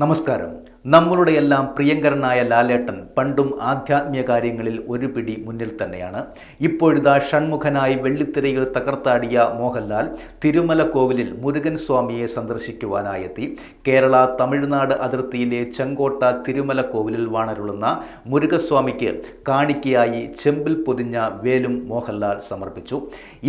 നമസ്കാരം. നമ്മളുടെയെല്ലാം പ്രിയങ്കരനായ ലാലേട്ടൻ പണ്ടും ആധ്യാത്മിക കാര്യങ്ങളിൽ ഒരു പിടി മുന്നിൽ തന്നെയാണ്. ഇപ്പോഴിതാ ഷൺമുഖനായി വെള്ളിത്തിരയിൽ തകർത്താടിയ മോഹൻലാൽ തിരുമല കോവിലിൽ മുരുകൻ സ്വാമിയെ സന്ദർശിക്കുവാനായെത്തി. കേരള തമിഴ്നാട് അതിർത്തിയിലെ ചെങ്കോട്ട തിരുമല കോവിലിൽ വാണരുളുന്ന മുരുകസ്വാമിക്ക് കാണിക്കയായി ചെമ്പിൽ പൊതിഞ്ഞ വേലും മോഹൻലാൽ സമർപ്പിച്ചു.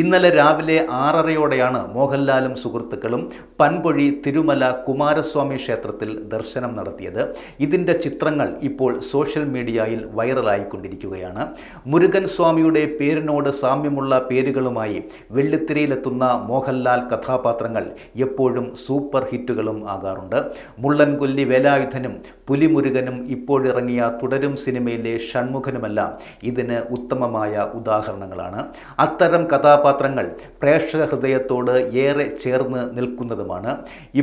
ഇന്നലെ രാവിലെ 6:30 മോഹൻലാലും സുഹൃത്തുക്കളും പൻപൊഴി തിരുമല കുമാരസ്വാമി ക്ഷേത്രത്തിൽ ദർശനം നടത്തിയത്. ഇതിൻ്റെ ചിത്രങ്ങൾ ഇപ്പോൾ സോഷ്യൽ മീഡിയയിൽ വൈറലായിക്കൊണ്ടിരിക്കുകയാണ്. മുരുകൻ സ്വാമിയുടെ പേരിനോട് സാമ്യമുള്ള പേരുകളുമായി വെള്ളിത്തിരയിലെത്തുന്ന മോഹൻലാൽ കഥാപാത്രങ്ങൾ എപ്പോഴും സൂപ്പർ ഹിറ്റുകളും ആകാറുണ്ട്. മുള്ളൻകൊല്ലി വേലായുധനും പുലിമുരുകനും ഇപ്പോഴിറങ്ങിയ തുടരും സിനിമയിലെ ഷൺമുഖനുമെല്ലാം ഇതിന് ഉത്തമമായ ഉദാഹരണങ്ങളാണ്. അത്തരം കഥാപാത്രങ്ങൾ പ്രേക്ഷക ഹൃദയത്തോട് ഏറെ ചേർന്ന് നിൽക്കുന്നതുമാണ്.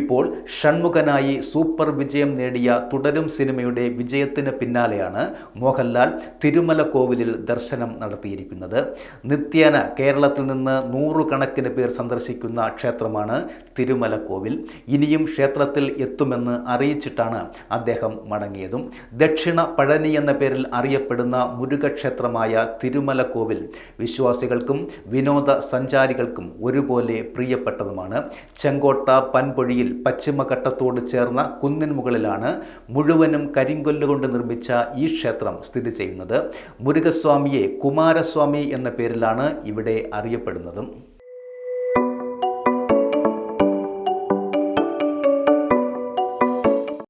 ഇപ്പോൾ ഷൺമുഖനായി സൂപ്പർ വിജയം നേടിയ തുടരും സിനിമയുടെ വിജയത്തിന് പിന്നാലെയാണ് മോഹൻലാൽ തിരുമല കോവിലിൽ ദർശനം നടത്തിയിരിക്കുന്നത്. നിത്യേന കേരളത്തിൽ നിന്ന് 100 കണക്കിന് പേർ സന്ദർശിക്കുന്ന ക്ഷേത്രമാണ് തിരുമല കോവിൽ. ഇനിയും ക്ഷേത്രത്തിൽ എത്തുമെന്ന് അറിയിച്ചിട്ടാണ് അദ്ദേഹം മടങ്ങിയതും. ദക്ഷിണ പഴനി എന്ന പേരിൽ അറിയപ്പെടുന്ന മുരുകക്ഷേത്രമായ തിരുമല കോവിൽ വിശ്വാസികൾക്കും വിനോദ സഞ്ചാരികൾക്കും ഒരുപോലെ പ്രിയപ്പെട്ടതുമാണ്. ചെങ്കോട്ട പൻപൊഴിയിൽ പശ്ചിമഘട്ടത്തോട് ചേർന്ന കുന്നിൻ മുകളിലാണ് മുഴുവനും കരിങ്കൊല്ലുകൊണ്ട് നിർമ്മിച്ച ഈ ക്ഷേത്രം സ്ഥിതി ചെയ്യുന്നത്. മുരുകസ്വാമിയെ കുമാരസ്വാമി എന്ന പേരിലാണ് ഇവിടെ അറിയപ്പെടുന്നതും.